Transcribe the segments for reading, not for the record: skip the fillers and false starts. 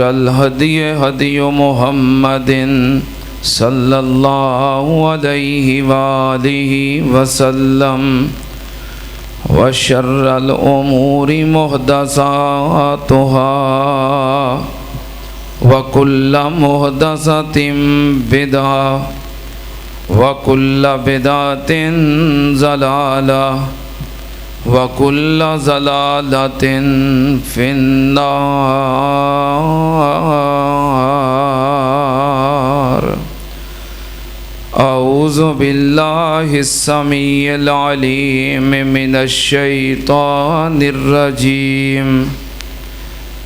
الهدي هدي محمد صلى الله عليه وآله وسلم وشر الأمور محدثاتها وكل محدثة بدعة وكل بدعة ضلالة وكل ضلالة في النار أعوذ بالله السميع العليم من الشيطان الرجيم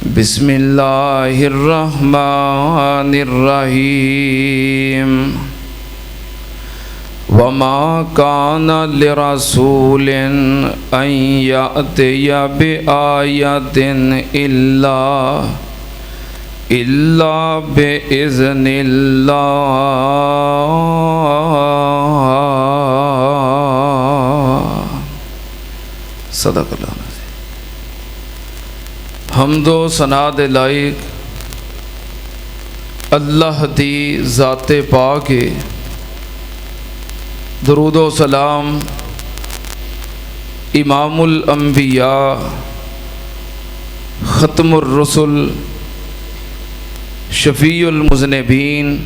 بسم الله الرحمن الرحيم وما كان لرسول أن يأتي بآية إلا بإذن الله صدق اللہ حمد و ثنا دے لائق اللہ دی ذات پاک درود و سلام امام الانبیاء ختم الرسل شفیع المذنبین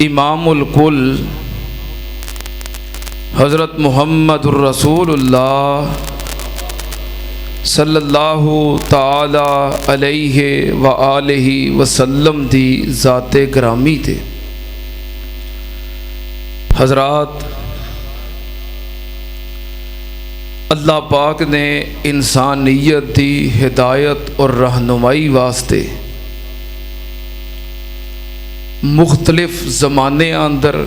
امام الکل حضرت محمد الرسول اللہ صلی اللہ تعالی علیہ وآلہ وسلم دی ذات گرامی تے حضرات اللہ پاک نے انسانیت دی ہدایت اور رہنمائی واسطے مختلف زمانے اندر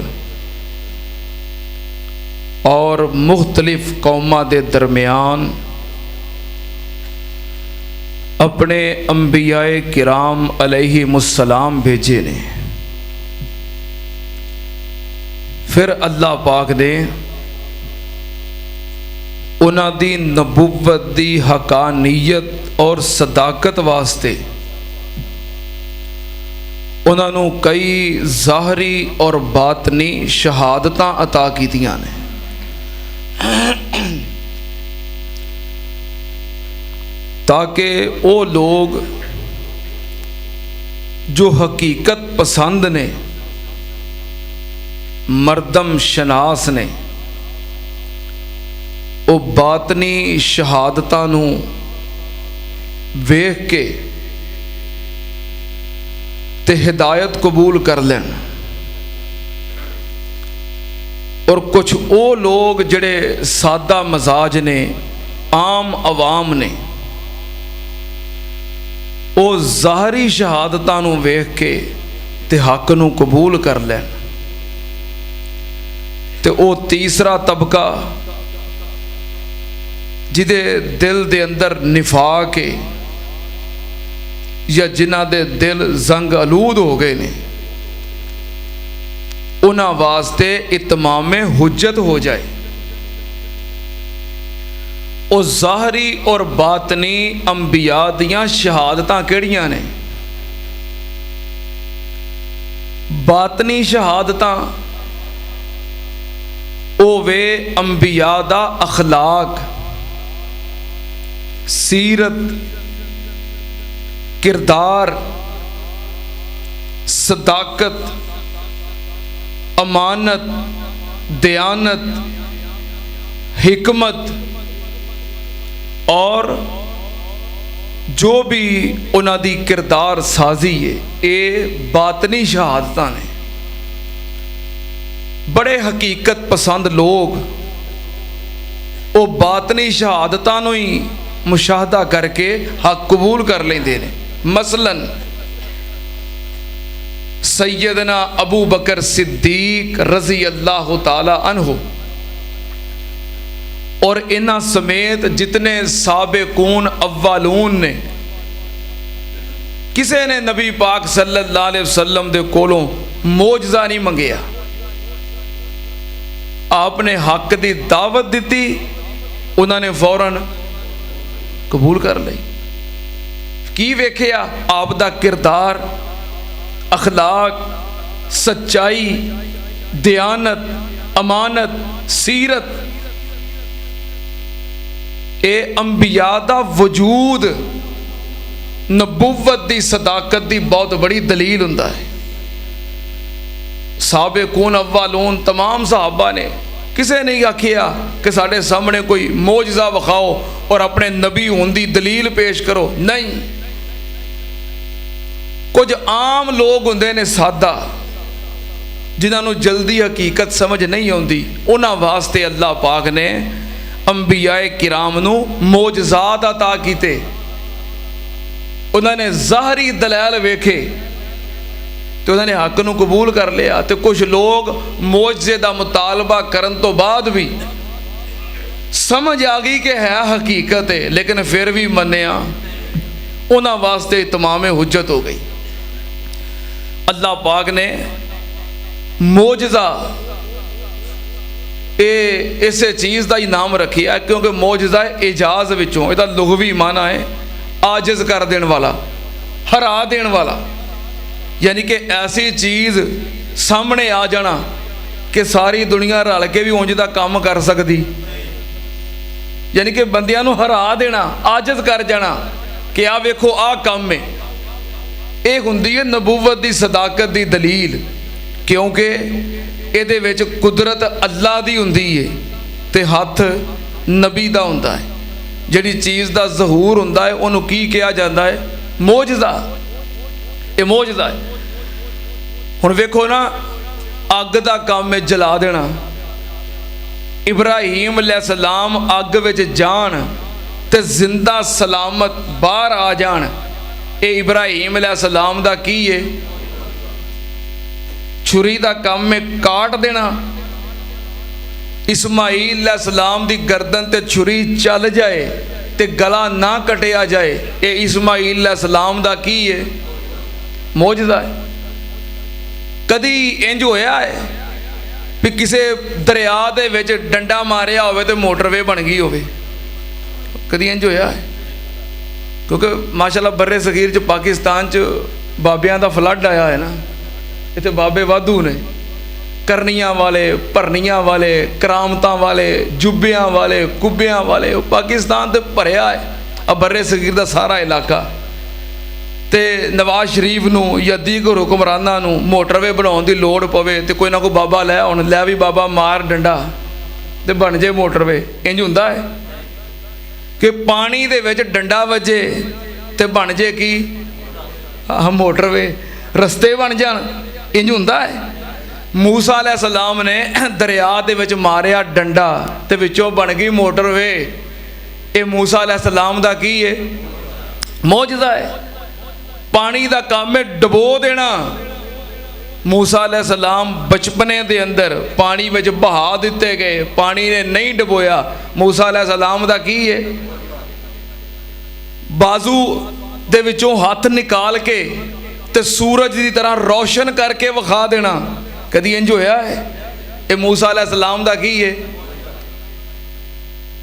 اور مختلف قوماں دے درمیان اپنے انبیاء کرام علیہم السلام بھیجے نے پھر اللہ پاک نے انہاں دی نبوت دی حقانیت اور صداقت واسطے انہاں نوں کئی ظاہری اور باطنی شہادتاں عطا کیتیاں نے تاکہ وہ لوگ جو حقیقت پسند نے مردم شناس نے وہ باطنی شہادتاں نوں ویکھ کے تے ہدایت قبول کر لین اور کچھ او لوگ جڑے سادہ مزاج نے عام عوام نے او ظاہری شہادتاں نوں ویکھ کے تے حق نوں قبول کر لین تے او تیسرا طبقہ جدے دل دے اندر نفاق ہے یا جنہ دے دل زنگ آلود ہو گئے نے انہاں واسطے اتمام حجت ہو جائے او ظاہری اور باطنی انبیاء دیاں شہادتاں کیڑیاں نے باطنی شہادتاں اوے انبیاء دا اخلاق سیرت کردار صداقت امانت دیانت حکمت اور جو بھی انہاں دی کردار سازی ہے اے باطنی شہادتاں نے بڑے حقیقت پسند لوگ وہ باطنی شہادتاں نوں ہی مشاہدہ کر کے حق قبول کر لیندے نے مثلا سیدنا ابو بکر صدیق رضی اللہ تعالی عنہ اور انہاں سمیت جتنے سابقون اولون نے کسے نے نبی پاک صلی اللہ علیہ وسلم دے کولوں معجزہ نہیں منگیا آپ نے حق دی دعوت دیتی انہوں نے فوراً قبول کر لی की वेखिया? आप दा किरदार, अखलाक, सच्चाई, दयानत, अमानत, सीरत। ये अंबिया दा वजूद नबूवत दी सदाकत दी बहुत बड़ी दलील हुंदा है। साबिकून अव्वलून तमाम सहाबा ने किसे नहीं आखिया कि साढ़े सामने कोई मोजज़ा विखाओ और अपने नबी होने की दलील पेश करो। नहीं, कुछ आम लोग होंदे ने सादा, जिन्होंने जल्दी हकीकत समझ नहीं आती, उन्हां वास्ते अल्लाह पाक ने अंबियाए किराम नू मोजज़ात अता कीते। उन्होंने ज़ाहरी दलैल वेखे तो उन्होंने हक नू कबूल कर लिया। तो कुछ लोग मोजज़े का मुतालबा करन तो बाद भी समझ आ गई कि है हकीकत है, लेकिन फिर भी मन्निया, उन्हां वास्ते तमाम हुज्जत हो गई। अल्लाह पाक ने मोजज़ा इस चीज़ का ही नाम रखिया क्योंकि मोजज़ा एजाज विचों, इसका लुगवी माना है आजिज़ कर देने वाला, हरा देने वाला। यानी कि ऐसी चीज़ सामने आ जाना कि सारी दुनिया रल के भी उंज दा काम कर सकती, यानी कि बंदियां नूं हरा देना, आजिज़ कर जाना कि आ वेखो आ काम है। ये हुंदी है नबूवत की सदाकत की दलील, क्योंकि इहदे विच कुदरत अल्लाह दी हुंदी है ते हथ नबी दा हुंदा है। जिहड़ी चीज़ का ज़हूर हुंदा है उहनूं की कहा जाता है? मोजज़ा। ये मोजज़ा है। हुण वेखो ना, अग का काम है जला देना। इब्राहीम अलैहिस्सलाम अग विच जान ते जिंदा सलामत बाहर आ जान, ये इब्राहीम अलैहिस्सलाम दा की है? छुरी का काम है काट देना। इस्माईल अलैहिस्सलाम दी गर्दन ते छुरी चल जाए ते गला ना कटिया जाए, ये इस्माईल अलैहिस्सलाम दा की है? मोजज़ा है। कदी इंज होया है भी किसी दरिया दे विच डंडा मारिया होवे ते मोटरवे बन गई होवे? कदी इंज होया है? क्योंकि माशाअल्लाह बर्रे सगीर च पाकिस्तान च बाबियां दा फ्लड आया है ना, इत्थे बाबे वाधू ने, करनियां वाले, भरनियां वाले, करामतां वाले, जुब्बियां वाले, कुब्बियां वाले। पाकिस्तान तो भरिया है, अब बर्रे सगीर का सारा इलाका। तो नवाज शरीफ नूं या दीगर हुक्मरानां नूं मोटरवे बनाउण दी लोड़ पवे तो कोई ना कोई बाबा लै आउण, लै भी बाबा मार डंडा तो बन जाए मोटरवे। इंज हुंदा है कि पानी दे विच डंडा वजे तो बन जाए कि मोटरवे, रस्ते बन जान। इंज हुंदा है। मूसा अलैहिस्सलाम ने दरिया दे विच मारिया डंडा ते विचों बन गई मोटरवे। ये मूसा अलैहिस्सलाम दा की है? मोजज़ा है। पानी का काम है डबो देना। मूसा अलैहिस्सलाम बचपने दे अंदर पानी विच बहा दिते गए, पानी ने नहीं डबोया। मूसा अलैहिस्सलाम दा की है? बाजू दे विचों हाथ निकाल के ते सूरज की तरह रोशन करके विखा देना। कदी इंज होया है? ये मूसा अलैहिस्सलाम दा की है?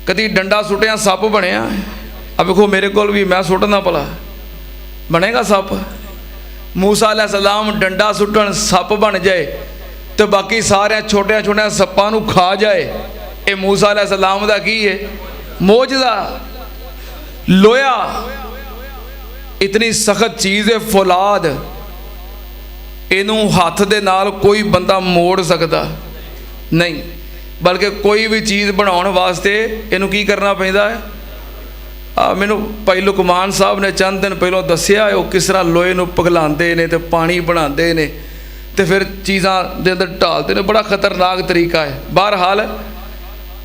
कदी डंडा सुटिया सप बनया? अब देखो मेरे को भी, मैं सुटना भला बनेगा सप? मूसा अलैहिस्सलाम डंडा सुटन सप बन जाए तो बाकी सारे छोटे छोटे सप्पां नूं खा जाए, ये मूसा अलैहिस्सलाम दा की है? मोजज़ा। लोया इतनी सख्त चीज़ है, फौलाद, इनू हाथ दे नाल कोई बंदा मोड़ सकता नहीं, बल्कि कोई भी चीज़ बनाने वास्ते इनू की करना पैंदा है? मैनू भाई लुकमान साहब ने चंद दिन पहलों दसिया वो किस तरह लोहे नू पिघलाते ने तो पानी बनाते ने तो फिर चीज़ां दे अंदर ढालते ने। बड़ा खतरनाक तरीका है। बहरहाल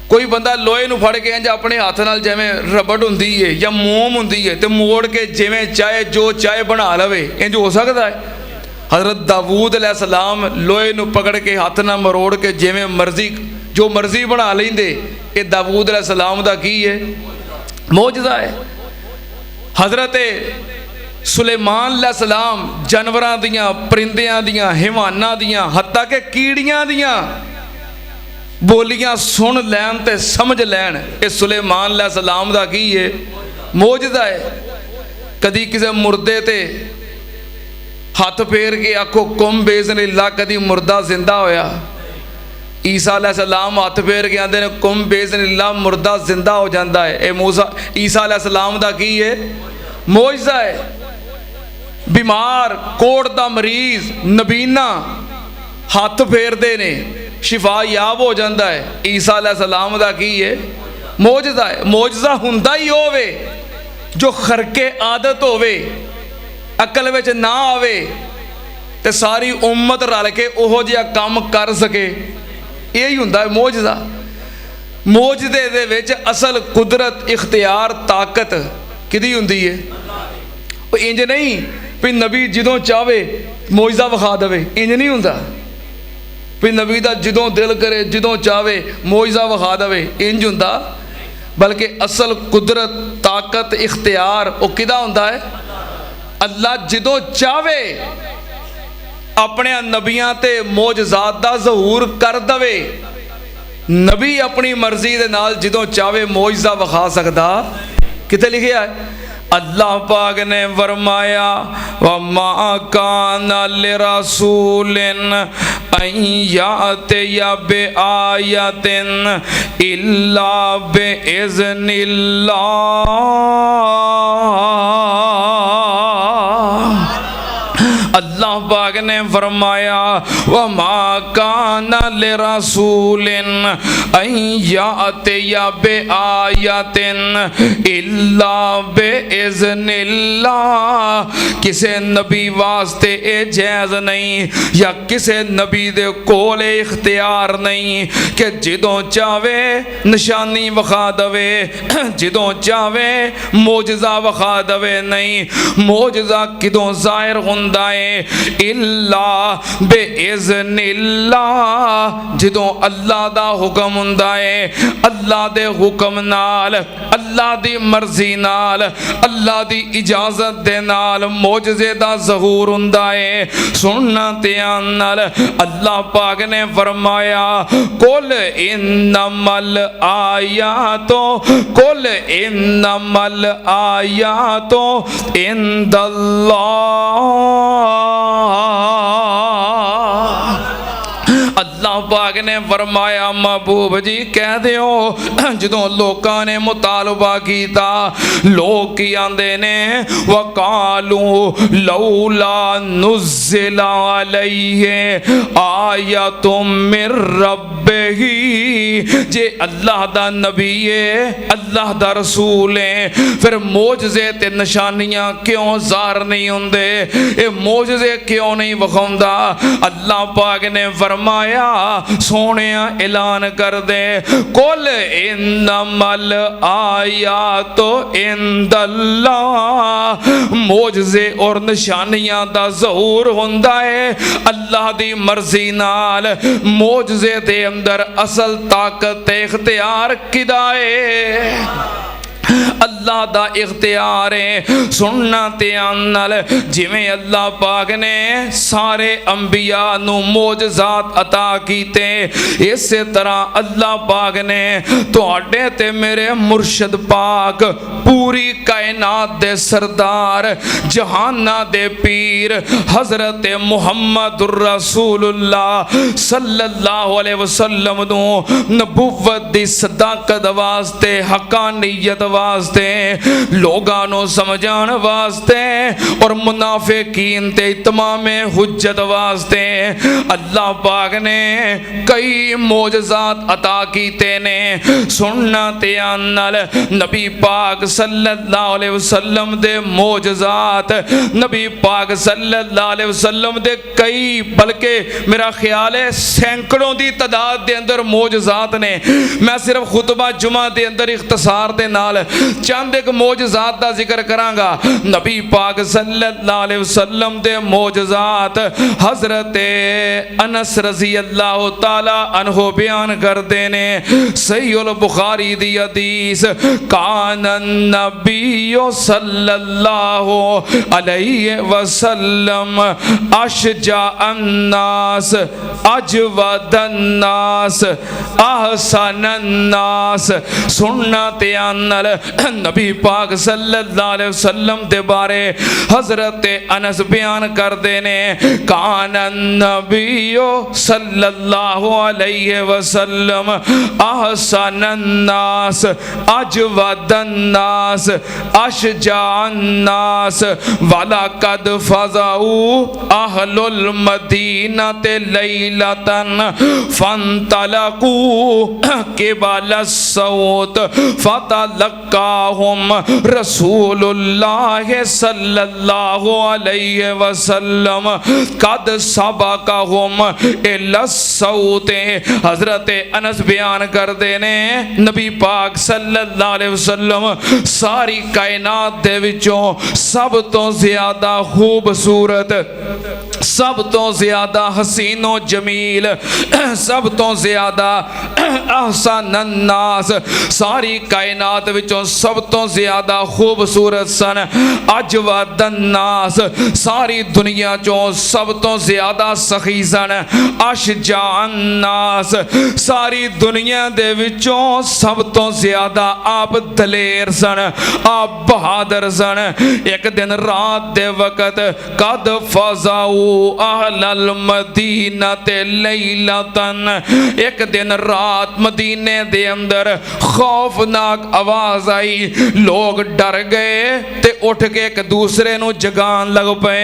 कोई बंदा लोहे नू फड़ के इंज अपने हाथ नाल जिवें रबड़ हुंदी है या मोम हुंदी है तो मोड़ के जिवें चाहे जो चाहे बना लवे, इंज हो सकता है? हज़रत दाऊद अलैहिस्सलाम लोहे नू पकड़ के हाथ नाल मरोड़ के जिवें मर्जी जो मर्जी बना लेंदे। ये दाऊद अलैहिस्सलाम दा की है? मोजज़ा है। हज़रत सुलेमान अलैहिस्सलाम जानवरां दियां, परिंदियां दियां, हिमानां दियां, हत्ता के कीड़ियां दियां बोलियां सुन लैन ते समझ लैन, ये सुलेमान अलैहिस्सलाम दा की है? मोजज़ा है। कदी किसी मुर्दे ते हथ फेर के आखो कुम बेज़निल्लाह, कदी मुर्दा जिंदा होया। ईसा अलैहिस्सलाम हथ फेर के आंदे ने कुम बेज़निल्लाह, मुर्दा जिंदा हो जाता है। ये मूसा ईसा अलैहिस्सलाम दा की है? मोइज़ा है। बीमार कोड़ दा मरीज नबीना हथ फेरदे ने, शिफा याब हो जाता है। ईसा अलैहिस्सलाम दा की है? मोजज़ा है। मोजज़ा हुंदा ही होवे जो खरके आदत होवे, अकल विच ना आवे ते सारी उम्मत रल के ओहो जिहा काम कर सके, यही हुंदा है मोजज़ा। मोजज़े दे विच असल कुदरत, इख्तियार, ताकत किहदी हुंदी है? इंज नहीं भी नबी जदों चाहे मोजज़ा विखा देवे, इंज नहीं हुंदा भी नबी दा जदों दिल करे जदों चाहे मोजज़ा विखा देवे, इंज हुंदा। बल्कि असल कुदरत, ताकत, इख्तियार वो किहदा हुंदा है? अल्लाह जदों चाहे अपने नबियां ते मोजज़ात दा ज़हूर कर दवे। नबी अपनी मर्जी दे नाल जदों चाहे मोजज़ा विखा सकदा। किथे लिखिया है? अल्लाह पाक ने फरमाया वमा काना लिरसूलिन अन यातिया बिआयतिन इल्ला बिइज़निल्लाह। अल्लाह पाक ने फरमाया वमा काना लिरसूलिन अन यातिया बिआयतिन इल्ला बिइज़निल्लाह। किसे नबी वास्ते ए जायज़ नहीं या किसे नबी दे कोल इख्तियार नहीं कि जदों चाहे निशानी विखा दवे, जदों चाहे मोजज़ा विखा दवे। नहीं, मोजज़ा किदों ज़ाहिर हुंदा है? इल्ला बिइज़निल्लाह, जदों अल्लाह दा हुक्म हुंदा है। अल्लाह दे हुक्म नाल, अल्लाह दी मर्जी नाल, अल्लाह दी इजाजत दे नाल मोजज़े दा ज़हूर हुंदा है। सुनना ध्यान नाल, अल्लाह पाक ने फरमाया कुल इन्नमल आयातो, कुल इन्नमल आयातो इंदल्लाह। अल्लाह पाक ने फरमाया महबूब जी कह दियो, जदों लोकां ने मुतालबा कीता, लोग की आंदे ने वकालू लौला नुज़्ज़िला अलैहि आयतुम मिर रब्बिही। जे अल्लाह दा नबी है, अल्लाह दा रसूल है, फिर मोजज़े ते निशानियां क्यों ज़ाहिर नहीं हुंदे? ये मोजज़े क्यों नहीं विखाउंदा? अल्लाह पाक ने फरमाया सोने ऐलान कर दे कुल इन्नमल आयातो इंदल्लाह। मोजज़े और निशानियां दा ज़हूर हुंदा है अल्लाह दी मर्जी नाल। मोजज़े दे अंदर असल ताकत ते इख्तियार किदा है? अल्लाह दा इख्तियार है। सुनना ध्यान नाल, जिवें अल्लाह पाक ने सारे अंबिया नू मोजज़ात अता कीते, इस तरह अल्लाह पाक ने तुहाडे ते मेरे मुर्शद पाक पूरी कायनात दे सरदार जहाना दे पीर हज़रत मुहम्मदुर रसूलुल्लाह सल्लल्लाहु अलैहि वसल्लम नू नबुव्वत दी सदाकत वास्ते, हकानियत वास्ते, लोगां नू समझाण वास्ते और मुनाफिकीन ते इत्मामे हुज्जत वास्ते अल्लाह पाक ने कई मोजज़ात अता कीते ने। सुनना ध्यान नाल, नबी पाक सल्लल्लाहु अलैहि वसल्लम दे मोजज़ात, नबी पाक सल्लल्लाहु अलैहि वसल्लम दे कई, बल्कि मेरा ख्याल है सैकड़ों दी तादाद दे अंदर मोजज़ात ने। मैं सिर्फ खुतबा जुमा दे अंदर इख्तिसार दे नाल चंद एक मोजज़ात दा जिक्र करांगा। नबी पाक सल्लल्लाहु अलैहि वसल्लम दे मोजज़ात हज़रत अनस रज़ी अल्लाह ताला अन्हु बयान करदे ने, सहीहुल बुखारी दी हदीस, कान नबियो सल्लल्लाहु अलैहि वसल्लम अशजा अन्नास अजवदन्नास अहसनन्नास। सुनना ध्यान नाल, नबी पाक सल्लल्लाहु अलैहि वसल्लम दे बारे हजरत अनस बयान करते ने कान नबियो सल्लल्लाहु अलैहि वसल्लम अहसन नास अजवदन नास अशजान नास वाला कद फजाऊ अहलुल मदीना ते लैलतन फंतलकू किबल सऊत फतलक्काहुम रसूलुल्लाह सल्लल्लाहु अलैहि वसल्लम कद सबकाहुम इला सऊत। हजरत अनस बयान करते ने नबी पाक सल्लल्लाहु अलैहि वसल्लम सारी कायनात दे विचों सब तो ज्यादा खूबसूरत, सब तो ज्यादा हसीनो जमील, सब तो ज्यादा अहसन नास, सारी कायनात विचों सब तो ज्यादा खूबसूरत सन। अजवदन नास, सारी दुनिया चों सब तो ज्यादा सखी सन। अशजान नास, सारी दुनिया दे विचों सब तो ज्यादा आप दलेर सन, आप बहादुर सन। एक दिन रात दे वक़्त कद फजाऊ अहलल मदीना ते लैलतन, एक दिन रात मदीने दे अंदर खौफनाक आवाज आई, लोग डर गए ते उठ के एक दूसरे नू जगान लग पे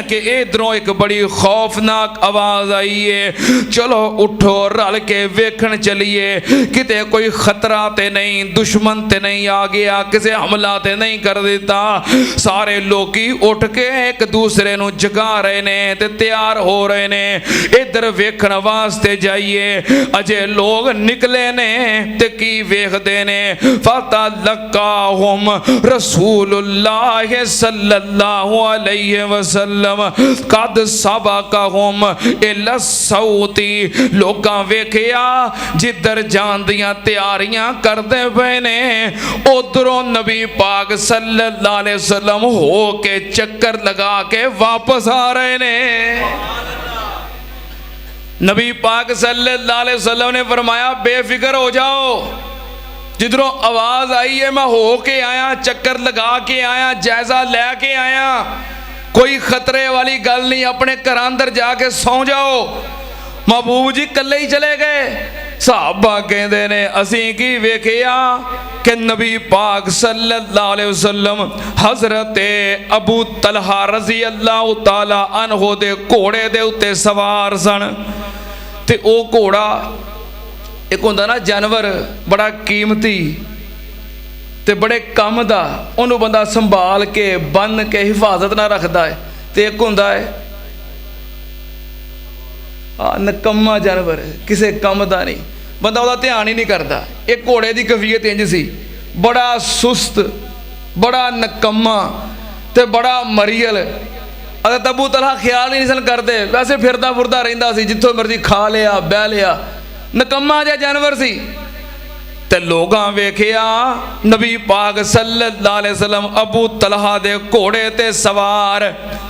कि इधरों एक बड़ी खौफनाक आवाज आई है, चलो उठो रल के वेखन चलिए किते कोई खतरा ते नहीं, दुश्मन ते नहीं आ गया, किसे हमला ते नहीं कर देता। सारे लोगी उठ के एक दूसरे नू जगा रहे ने ते तैयार हो रहे ने इधर वेखन वास्ते जाइए। अजे लोग निकले ने ते की वेखदे ने फतलक्काहुम रसूलुल्लाह सल्लल्लाहु अलैहि वसल्लम कद सबकाहुम इला सऊती। लोगां वेखिया जिधर जान दियां तैयारियां करदे पे ने उधरों नबी पाक सल्लल्लाहु अलैहि वसल्लम हो के चक्कर लगा के वापस आ रहे ने। नबी पाक सल्लल्लाहु अलैहि वसल्लम ने फरमाया बेफिक्र हो जाओ, जिधरों आवाज आई है मैं हो के आया, चक्कर लगा के आया, जायजा लेके आया, कोई खतरे वाली गल नहीं, अपने घर अंदर जाके सौ जाओ। महबूब जी कल्ले ही चले गए। साहबा कहते ने असी की वेखिया कि नबी पाक सल्लल्लाहु अलैहि वसल्लम हजरत अबू तलहा रजी अल्लाह ताला अन्हो दे घोड़े दे उत्ते सवार सन। ते ओ घोड़ा एक होंदा ना जानवर बड़ा कीमती ते बड़े कम दा, उन्होंने बंदा संभाल के बन के हिफाजत ना रखता है। ते एक होंदा है नकम्मा जानवर, किसी कम का नहीं, बंदा वह ध्यान ही नहीं करता। एक घोड़े की कफीयत इंज सी, बड़ा सुस्त, बड़ा नकम्मा ते बड़ा मरीयल। अगर अबू तलहा ख्याल ही नहीं सन करते, वैसे फिरदा फुरदा रहिंदा सी, जिथों मर्जी खा लिया बह लिया, नकम्मा जिहा जानवर सी। ते लोगां वेखिया नबी पाक सल्लल्लाहु अलैहि वसल्लम अबू तलहा दे घोड़े ते सवार,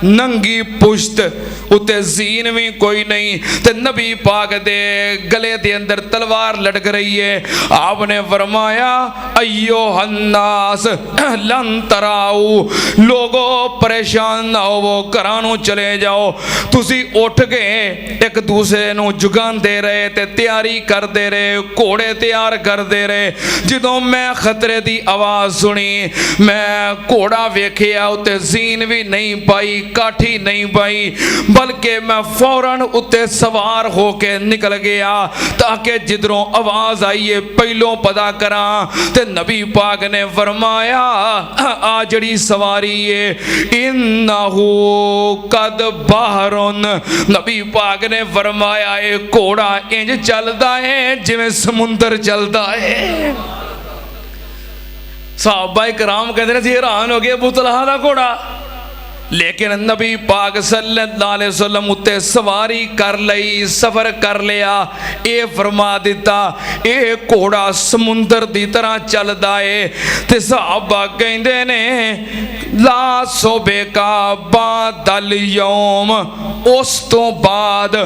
नंगी पुश्त उत्ते जीन भी कोई नहीं, ते नबी पाक दे गले दे अंदर तलवार लटक रही है। आपने फरमाया अयो हन्नास लन तराऊ, लोगो परेशान ना हो, घरां नूं चले जाओ। तुसी उठ के एक दूसरे नूं जुगांदे रहे ते तैयारी करते रहे, घोड़े तैयार करते रहे। जदों मैं खतरे की आवाज सुनी, मैं घोड़ा वेखिया उत्ते जीन भी नहीं पाई, काठी नहीं पाई, बल्कि मैं फौरन उत्ते सवार होके निकल गया ताकि जिधरों आवाज आई है पहलों पता करा। ते नबी पाक ने फरमाया आ जड़ी सवारी है इन्नहु कद बहरुन, नबी पाक ने फरमाया ये घोड़ा इंज चलता है जिवें समुंदर चलता है। साहबा कराम कहते हैं हैरान हो गए अबू तलहा दा घोड़ा, लेकिन नबी पाक सल्लल्लाहु अलैहि वसल्लम उत्ते सवारी कर लई, सफर कर लिया। ये फरमा दिता ये घोड़ा समुंदर की तरह चलता है। ते साहबा कहते ने ला सोबे का बादल यौम, उस तो बाद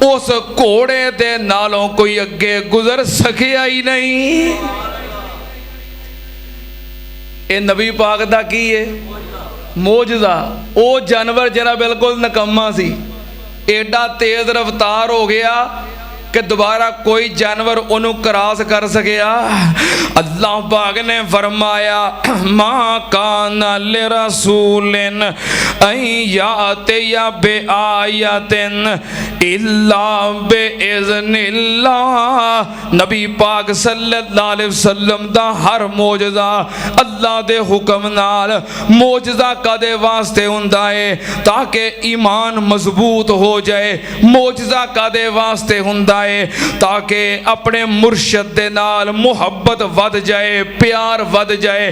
उस घोड़े दे नालों कोई अगे गुजर सकिया ही नहीं। ये नबी पाक दा की है मोजदा। वो जानवर जरा बिल्कुल नकम्मा सी, एडा तेज रफ्तार हो गया कि दोबारा कोई जानवर उन्होंने क्रॉस कर सकिया। अल्लाह पाक ने फरमाया मां कान लिरसूलिन अन याते या बे आयतिन इल्ला बे इज़्निल्लाह। नबी पाक सल्लल्लाहु अलैहि वसल्लम दा हर मौजज़ा अल्लाह दे हुक्म नाल मौजज़ा कादे वास्ते हुंदा है ताकि ईमान मजबूत हो जाए। मौजज़ा कादे वास्ते हुंदा ताकि अपने मुर्शद दे नाल मुहब्बत वध जाए, प्यार वध जाए,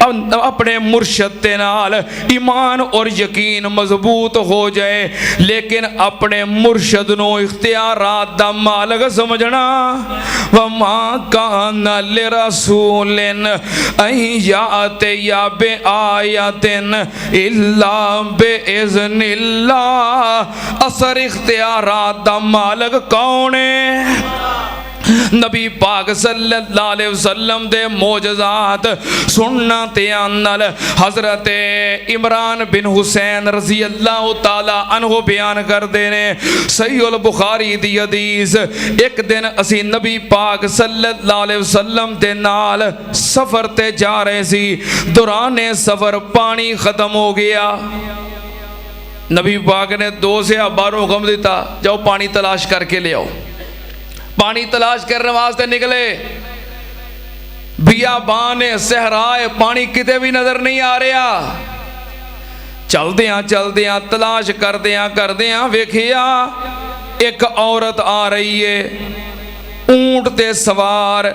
अपने मुर्शद दे नाल ईमान और यकीन मजबूत हो जाए। लेकिन अपने मुर्शद नो इख्तियारात दा मालिक समझना। वमा कान लिरसूलिन अन याते या बे आयतिन इल्ला बे इज़्निल्लाह। असर इख्तियारात दा मालिक कौन है? नबी पाक सल्लल्लाहु अलैहि वसल्लम दे मौजज़ात सुनना ते आनल हज़रत इमरान बिन हुसैन रज़ी अल्लाह ताला अन्हु बयान करते ने सहीहुल बुखारी दी हदीस। एक दिन असी नबी पाक सल्लल्लाहु अलैहि वसल्लम दे नाल सफ़र ते जा रहे सी। दौराने सफ़र पानी ख़त्म हो गया। नबी पाक ने दो सहाबा नूं हुक्म दिता जाओ पानी तलाश करके ले आओ। पानी तलाश करने वास्ते निकले। बियाबान सहराए पानी किते भी नजर नहीं आ रहा। चलदे तलाश करदे वेखिया एक औरत आ रही है ऊंट ते सवार।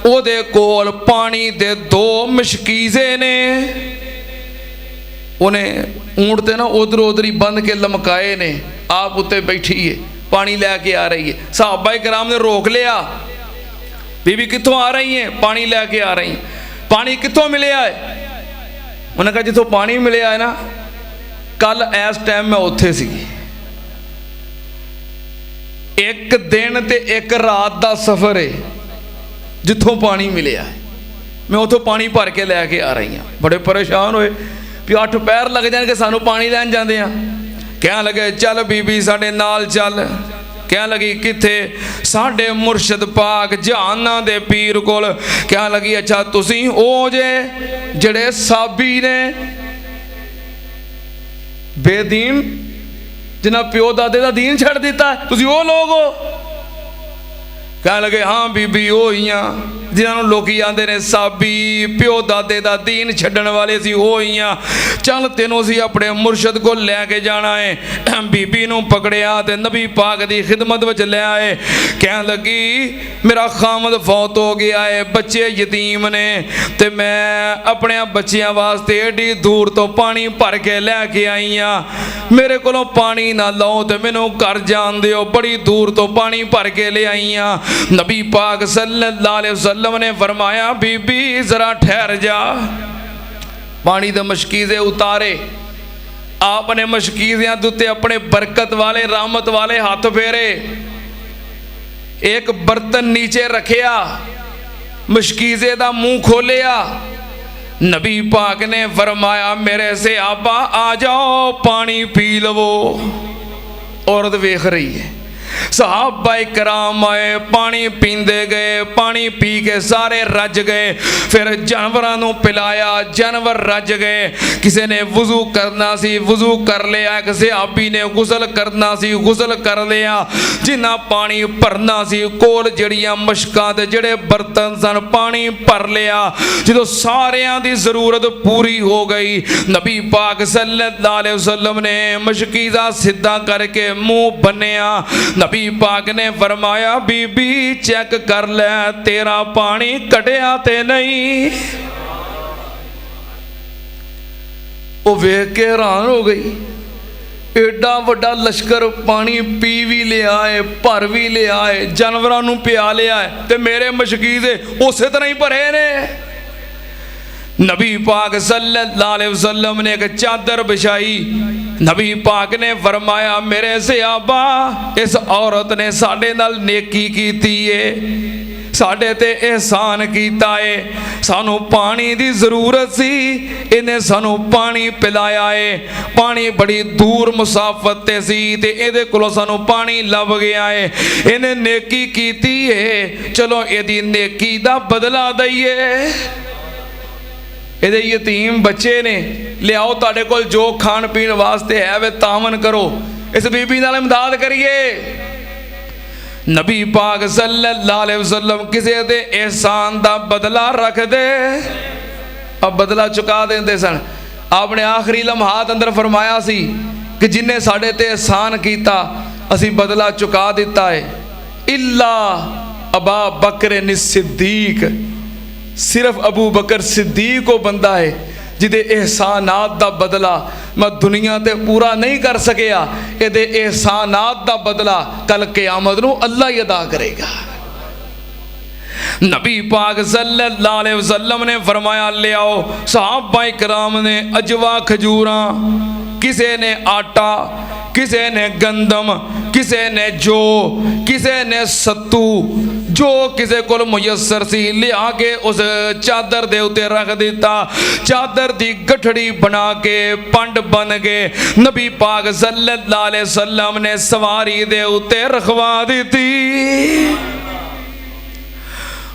ओदे कोल पानी दे दो मशकीज़े ने। उन्हें ऊंट ते ना उधर उधर ही बंद के लमकाए ने, आप उत्ते बैठी है पानी लैके आ रही है। सहाबाए किराम ने रोक लिया, बीबी कित्थों आ रही हैं? पानी लैके आ रही हैं। पानी कित्थों मिलिया है? उन्हें कहा जिथों पानी मिलिया है ना कल इस टाइम मैं उत्थे सी। एक दिन ते एक रात का सफ़र है जिथों पानी मिलिया है। मैं उथों पानी भर के लैके आ रही हूँ। बड़े परेशान होए भी 8 पैर लग जाएंगे सानू पानी लैन जाते हैं। कह लगे चल बीबी साडे नाल चल। कह लगी किथे? साडे मुर्शद पाक जहाना दे पीर कोल। कह लगी अच्छा तुसी ओ जे जड़े साबी ने बेदीन जिन्हें प्यो दादे दा दीन छड़ दिता है, तुसी ओ लोग हो? कह लगे हाँ बीबी ओ ही हाँ जिन्होंने लोग आते ने साबी प्यो दादे दा दीन छड्डण वाले सी ओ ही हाँ। चल तेनों सी अपने मुर्शद को लैके जाना है। बीबी नूं पकड़िया ते नबी पाक दी खिदमत विच ले आए। कह लगी मेरा खामद फौत हो गया है, बच्चे यतीम ने ते मैं अपने बच्चियां वास्ते एडी दूर तो पानी भर के लैके आई हाँ। मेरे कोलों पानी ना लो ते मैनू घर जान दिओ, बड़ी दूर तो पानी भर के ले आई हाँ। नबी पाक सल्लल्लाहु अलैहि वसल्लम ने फरमाया बीबी जरा ठहर जा। पानी दे मशकीज़े उतारे। आपने मशकीज़ियां दुते अपने बरकत वाले रहमत वाले हाथ फेरे। एक बर्तन नीचे रखिया, मशकीज़े दा मुंह खोलिया। नबी पाक ने फरमाया मेरे से आबा आ जाओ पानी पी लवो। औरत वेख रही है। सहाबाए कराम आए, पानी पींदे गए, पानी पी के सारे रज गए। फिर जानवरों को पिलाया, जानवर रज गए। किसी ने वजू करना सी वजू कर लिया, किसी आबी ने गुसल करना सी गुसल कर लिया। जिन्ना पानी भरना सी कोल जड़ियां मशकां ते जड़े बर्तन सन पानी भर लिया। जो सारियां दी जरूरत पूरी हो गई, नबी पाक सल्लल्लाहु अलैहि वसल्लम ने मशकीज़ा सीधा करके मुंह बन्निया। नबी पाक ने फरमाया बीबी चेक कर ले तेरा पानी कटिया ते नहीं। वो वेख के हैरान हो गई। एडा वड्डा लश्कर पानी पी भी लिया है, भर भी लिया है, जानवरों को पिया लिया है, ते मेरे मशकीज़े उस तरह ही भरे ने। नबी पाक सल्लल्लाहु अलैहि वसल्लम ने एक चादर बिछाई। नबी पाक ने फरमाया मेरे सहाबा इस औरत ने साडे नाल नेकी कीती है, साडे ते एहसान कीता है। सानू पानी दी जरूरत सी, इन्हें सानू पानी पिलाया है। पानी बड़ी दूर मुसाफत ते सी ते इहदे कोलों सानू पानी लभ गया है। इन्हें नेकी कीती है, चलो इहदी नेकी दा बदला दईए। ਇਹਦੇ ਯਤੀਮ ਬੱਚੇ ਨੇ, ਲਿਆਓ ਤੁਹਾਡੇ ਕੋਲ ਜੋ ਖਾਣ ਪੀਣ ਵਾਸਤੇ ਹੈ ਵੇ ਤਾਮਨ ਕਰੋ, ਇਸ ਬੀਬੀ ਨਾਲ ਇਮਦਾਦ ਕਰੀਏ। ਨਬੀ ਪਾਕ ਸੱਲੱਲਾਹੁ ਅਲੈਹਿ ਵਸੱਲਮ ਕਿਸੇ ਦੇ ਇਹਸਾਨ ਦਾ ਬਦਲਾ ਰੱਖਦੇ, ਆ ਬਦਲਾ ਚੁਕਾ ਦਿੰਦੇ ਸਨ। ਆਪਣੇ ਆਖਰੀ ਲਮਹਾਤ ਅੰਦਰ ਫਰਮਾਇਆ ਸੀ ਕਿ ਜਿਨੇ ਸਾਡੇ ਤੇ ਇਹਸਾਨ ਕੀਤਾ ਅਸੀਂ ਬਦਲਾ ਚੁਕਾ ਦਿੱਤਾ ਹੈ। ਇਲਾ ਅਬਾ ਬਕਰ सिद्दीक, सिर्फ अबू बकर सिद्दीक वो बंदा है जिदे एहसानात दा बदला मैं दुनिया ते पूरा नहीं कर सकिया, इहदे एहसानात दा बदला कल क़यामत नूं अल्लाह ही अदा करेगा। नबी पाक सल्लल्लाहु अलैहि वसल्लम ने फरमाया, ले आओ। सहाबा इकराम ने अजवा खजूरां, किसी ने आटा, किसी ने गंदम, किसी ने जौ, किसी ने सत्तू, जो किसी को मुयसर सी लिया के उस चादर दे उत्ते रख दिता। चादर दी गठड़ी बना के पंड बन गए। नबी पाक सल्लल्लाहु अलैहि वसल्लम ने सवारी दे उत्ते रखवा दी।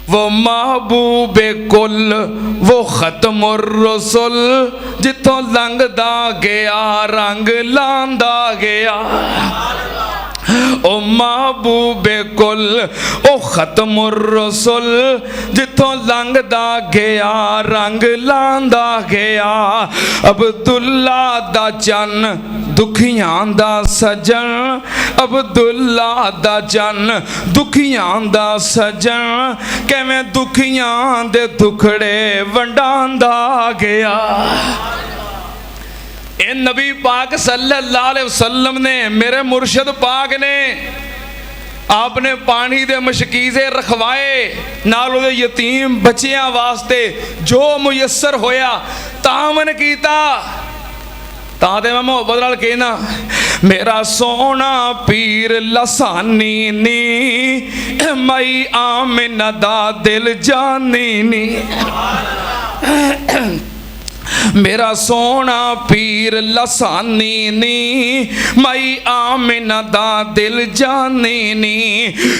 वो महबूबे कुल, वो खत्मुर रसूल, जिथों लंघदा गया रंग लांदा गया। ओ महबूबे कुल, ओ खत्मुर रसूल, जिथों लंघदा गया रंग लांदा गया। अब्दुल्ला दा चन, दुखियां दा सजन, अब्दुल्ला दा चन, दुखियां दा सजन, किवें दुखियां दे दुखड़े वंडांदा गया। ए नबी पाक सल्लल्लाहु अलैहि वसल्लम ने, मेरे मुर्शद पाक ने, आपने पानी दे मशकीज़े रखवाए, नाल उहदे यतीम बच्चियां वास्ते जो मुयसर होया तामन कीता। तां ते मैं मुहब्बत नाल कहना, मेरा सोना पीर लसानी नी, मई आमिना दा दिल जानी नी। मेरा सोना पीर लसानी नी, मई आमिना दा दिल जानी नी।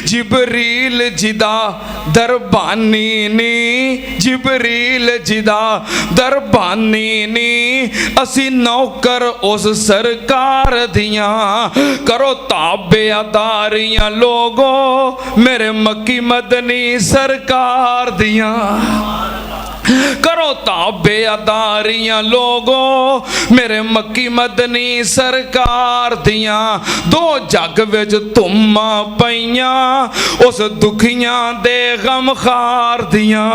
जिबरील जिदा दरबानी नी, जिबरील जिदा दरबानी नी। असी नौकर उस सरकार दियां, करो ताबेदारियां लोगो मेरे मक्की मदनी सरकार दियां। करो ताबेदारियां लोगो मेरे मक्की मदनी सरकार दियां। दो जग विच धुम्मा पईयां उस दुखियां दे गमखार दियां।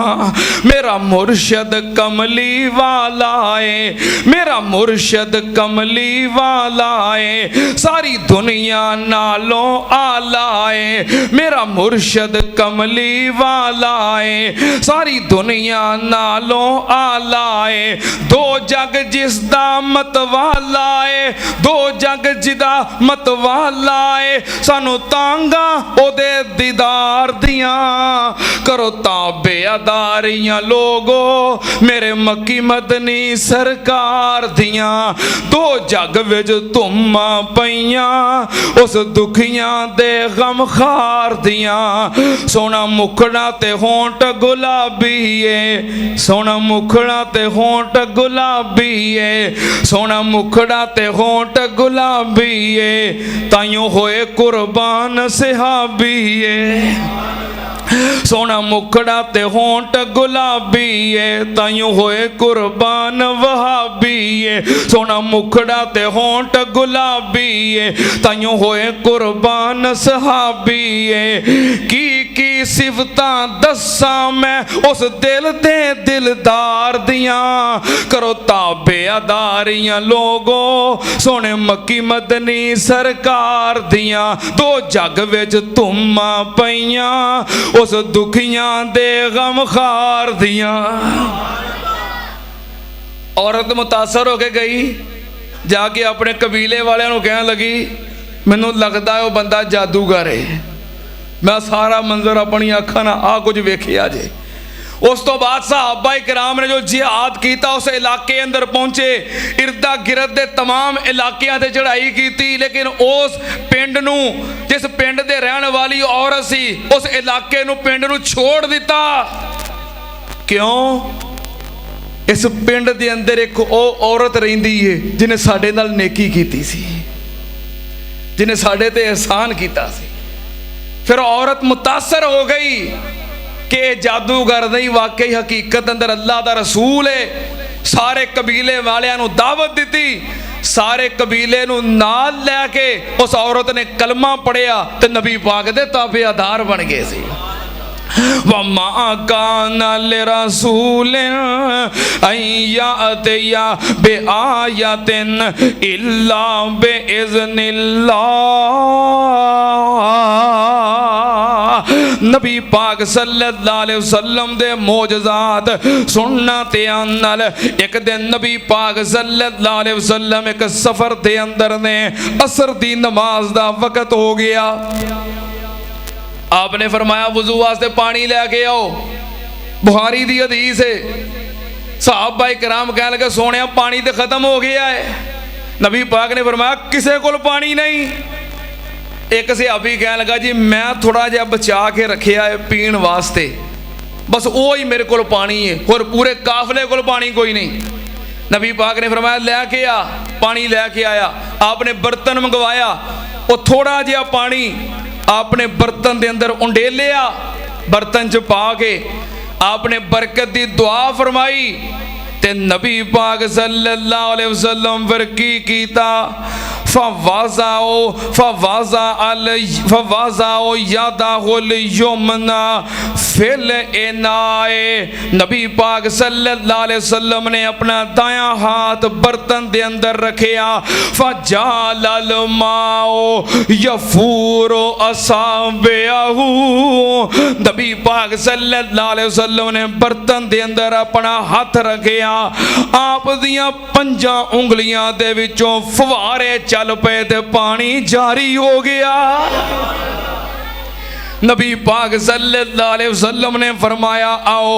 मेरा मुर्शद कमली वाला है, मेरा मुर्शद कमली वाला है, सारी दुनिया नालों आला है। मेरा मुर्शद कमली वाला है, सारी दुनिया नालों आला है। दो जग जिसदा मतवाला है, दो जग जिदा मतवाला है। सानू तांगा ओदे दीदार दियां, करो ताबेदारियां लोगो मेरे मक्की मदनी सरकार दियां। दो जग विच धुम्मा पईयां उस दुखियां दे गमखार दियां। सोना मुखड़ा ते होंठ गुलाबी है, सोना मुखड़ा ते होंठ गुलाबी है, सोना मुखड़ा ते होंठ गुलाबी है। ताइयों होए कुर्बान सहाबी है। सोना मुखड़ा ते होंठ गुलाबी है, ताइयों होए कुर्बान वहाबी है। सोना मुखड़ा ते होंठ गुलाबी है, ताइयों होए कुर्बान सहाबी है। की सिफतां दस्सां मैं उस दिल दे दिलदार दियां। करो ताबेदारियां लोगो सोने मक्की मदनी सरकार दियां। दो जग विच धुम्मा पईयां उस दुखियां दे गमखार दियां। औरत मुतासर होके गई, जाके अपने कबीले वालियां नूं कहण लगी, मैनूं लगदा है वो बंदा जादूगर है। मैं सारा मंजर अपनी अखां नाल आ कुछ वेखिया जे। उस तो बाद सहाबा इकराम ने जो जिहाद किया उस इलाके अंदर पहुंचे, इर्दा गिरद दे तमाम इलाकियां ते चढ़ाई की, लेकिन उस पिंड नूं, जिस पिंड दे रहने वाली औरत सी, उस इलाके नूं, पिंड नूं छोड़ दिता। क्यों? इस पिंड दे अंदर एक औरत रहिंदी है जिन्हें साडे नाल नेकी कीती सी, जिन्हें साडे ते एहसान कीता सी। फिर औरत मुतासर हो गई कि जादूगर नहीं, वाकई हकीकत अंदर अल्लाह दा रसूल है। सारे कबीले वालियां नूं दावत दी, सारे कबीले नूं नाल लैके उस औरत ने कलमा पढ़िया ते नबी पाक दे ताबेदार बन गए सी। वमा काना लिरसूलिन अय्यातिया बिआयातिन इल्ला बिइज़्निल्लाह। नबी पाक सल्लल्लाहु अलैहि वसल्लम दे मौजज़ात सुनना ते नाल एक दिन नबी पाक सल्लल्लाहु अलैहि वसल्लम एक सफर दे अंदर ने असर दी नमाज दा वक्त हो गया। आपने फरमाया वुजू वास्ते पानी लेके आओ। बुखारी दी हदीस है। सहाबा इकराम कहने लगे सोने पानी तो खत्म हो गया है। नबी पाक ने फरमाया किसे कोल पानी नहीं। एक सहाबी कहने लगा जी मैं थोड़ा जिहा बचा के रखिया है पीण वास्ते, बस वो ही मेरे को पानी है, और पूरे काफले को पानी कोई नहीं। नबी पाक ने फरमाया लैके आ। पानी लैके आया। आपने बर्तन मंगवाया, वो थोड़ा जिहा पानी आपने बर्तन दे अंदर उंडेलिया, बर्तन च पा के आपने बरकत दी दुआ फरमाई ते नबी पाक सल्लल्लाहु अलैहि वसल्लम फिर की कीता, फवाज़ाओ यादाहुल युमना फिल इनाए। नबी पाक सल्लल्लाहु अलैहि वसल्लम ने अपना दायां हाथ बर्तन दे अंदर रखिया। फजालल माओ यफूरो असाबिहु। नबी पाक सल्लल्लाहु अलैहि वसल्लम ने बर्तन दे अंदर अपना हाथ रखिया। आप दियां पंजां उंगलियां दे विचों फवारे चल पे ते पानी जारी हो गया। नबी पाक सल्लल्लाहु अलैहि वसल्लम ने फरमाया आओ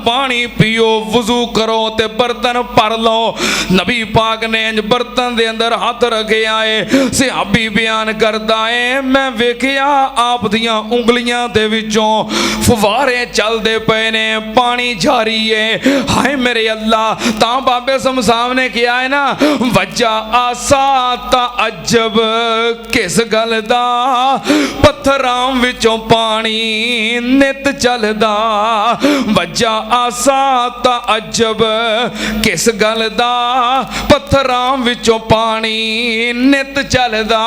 पानी पियो, वुजू करो ते बर्तन भर लो। नबी पाक ने बर्तन दे अंदर हाथ रखे आए। सहाबी बयान करदा है मैं वेखिया आप दियां उंगलियां दे विचों फवारे चलदे पे ने, पानी जारी है। हाय मेरे अल्लाह। ता बाबे समसाम ने किया है ना वज्जा आसा ताअज्जब, किस गल दा पत्थरां विचों पानी नित चलदा। वज्जा आसा ताअज्जब, किस गल दा पत्थरां विचों पानी नित चलदा।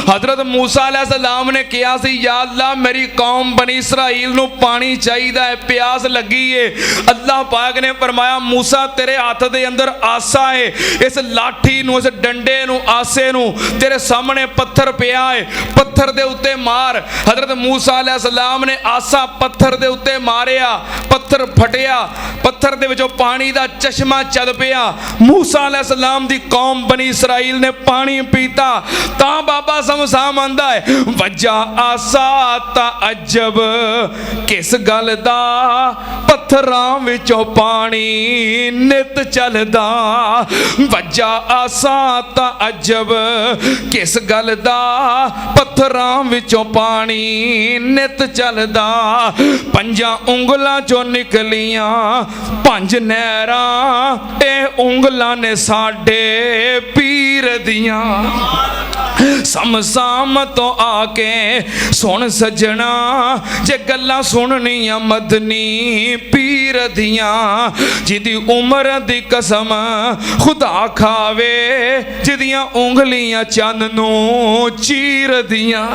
हजरत मूसा अलैहि सलाम ने कहा सी या अल्लाह मेरी कौम बनी इसराइल नूं पानी चाहिदा है, प्यास लगी है। अल्लाह पाक ने फरमाया मूसा तेरे हाथ दे अंदर आसा है, इस लाठी नूं इस डंडे नूं आसे नूं तेरे सामने पत्थर पिया है, पत्थर दे उत्ते मार। हजरत मूसा अलैहि सलाम ने आसा पत्थर दे उत्ते मारिया, पत्थर फटिया, पत्थर दे विचों पानी दा चश्मा चल पिया। मूसा अलैहि सलाम दी कौम बनी इसराइल ने पानी पीता। ता बाबा समसाम आंदा है वज्जा आसा ताअज्जब, किस गल दा पत्थरां विचों पानी नित चलदा। वज्जा आसा ताअज्जब, किस गल दा पत्थरां विचों पानी नित चलदा। पंजा उंगलां चों निकलियां पंज नहरां, ए उंगलां ने साडे पीर दियां। समसाम तो आके सुन सजना जे गल्लां सुननियां मदनी पीर दियां। जिदी उम्र दी कसम खुदा खावे, जिदियां उंगलियां चन्न नूं चीर दियां।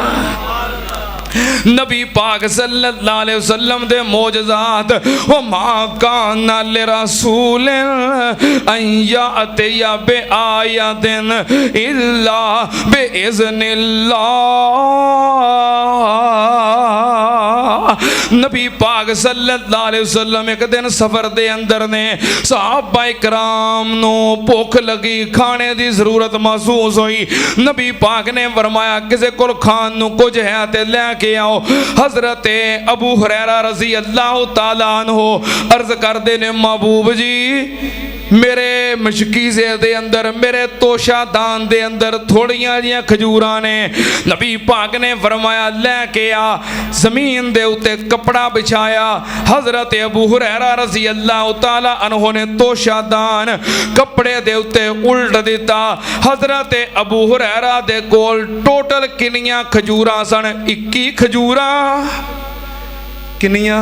नबी पाक सल्लल्लाहु अलैहि वसल्लम दे मौजज़ात व मा काना लिरसूलिन अय्यातिया बिआयातिन इल्ला बिइज़्निल्लाह। नबी पाक सल्लल्लाहु अलैहि वसल्लम एक दिन सफर दे अंदर ने सहाबा इकराम नू भुख लगी, खाने की जरूरत महसूस हुई। नबी पाक ने फरमाया किसी को खान नू कुछ है ते लैके आओ। हजरत अबू हुरैरा रज़ी अल्लाह तआला अन्हु अर्ज करते ने महबूब जी मेरे मशकीज़े दे अंदर मेरे तोशादान दे अंदर थोड़ियां जिहियां खजूरां ने। नबी पाक ने फरमाया लैके आ। जमीन दे उत्ते कपड़ा बिछाया। हजरत अबू हुरैरा रज़ी अल्लाह तआला अन्हु ने तोशादान कपड़े दे उत्ते उल्ट दिता। हजरत अबू हुरैरा दे कोल टोटल किनियां खजूरां सन? 21 खजूरां। किनियां?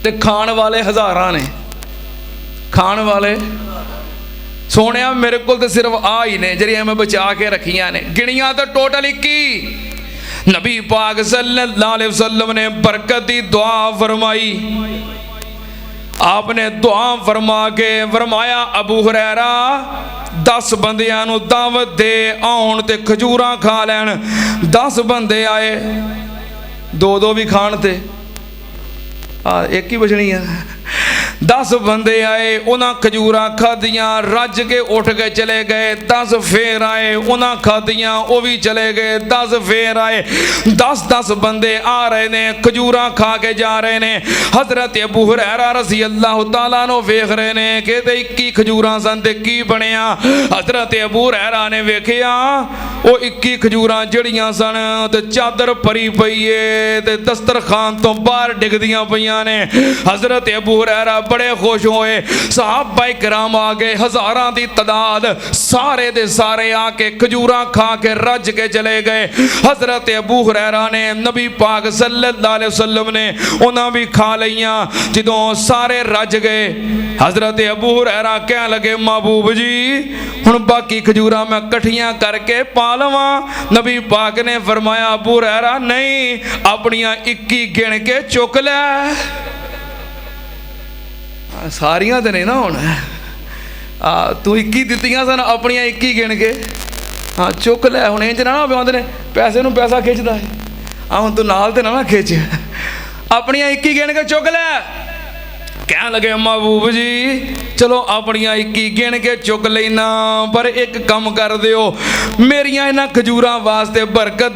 ते खाण वाले हज़ारां ने। खाण वाले सोने मेरे को तो सिर्फ आ ही ने जरिए मैं बचा के रखियां ने, गिनिया तो टोटल 21। नबी पाक सल्लल्लाहु अलैहि वसल्लम ने बरकत दी दुआ फरमाई। आपने दुआ फरमा के फरमाया अबू हुरैरा 10 बंदियां नू दावत दे आउण ते खजूरां खा लैन। 10 बंदे आए, 2-2 भी खाण ते एक ही बचनी है। 10 बंदे आए, उन्हें खजूरां खादियां, रज के उठ के चले गए। 10 फेर आए, उन्हें खादियां, वो भी चले गए। 10 फेर आए। 10-10 बंदे आ रहे ने, खजूरां खा के जा रहे ने। हजरत अबू हुरैरा रज़ी अल्लाह तआला अन्हु वेख रहे ने कि 21 खजूरां सन ते की बनया। हजरत अबू हुरैरा ने वेखिया वो 21 खजूरां जड़ियां सन ते चादर भरी पई है ते दस्तरखान तो बाहर डिगदियां पईयां ने। हजरत अबू हुरैरा बड़े खुश होए। सहाबा इकराम आ गए, हज़ारां दी तादाद, सारे दे सारे आके खजूरां खा के रज के चले गए। हजरत अबू हुरैरा ने नबी पाक सल्लल्लाहु अलैहि वसल्लम ने उन्हां भी खा लईयां। जदों सारे रज गए हजरत अबू हुरैरा कह लगे महबूब जी हुण बाकी खजूरां मैं कट्ठियां करके पा लवां। नबी पाक ने फरमाया अबू हुरैरा नहीं, अपनियां 21 गिण के चुक लै। सारियां तो नहीं ना हुण तू 21 दित्तियां सन, अपनियां 21 गिण के हाँ चुक लै। हुण इंज ना आंदे ने पैसे नूं पैसा खिचदा है, हुण तू नाल ते ना खिच, अपनियां 21 गिण के चुक लै। कह लगे महबूब जी चलो अपनियां 21 गिण के चुक लेना, पर एक कम कर दिओ मेरियां इन्हां खजूरां वास्ते बरकत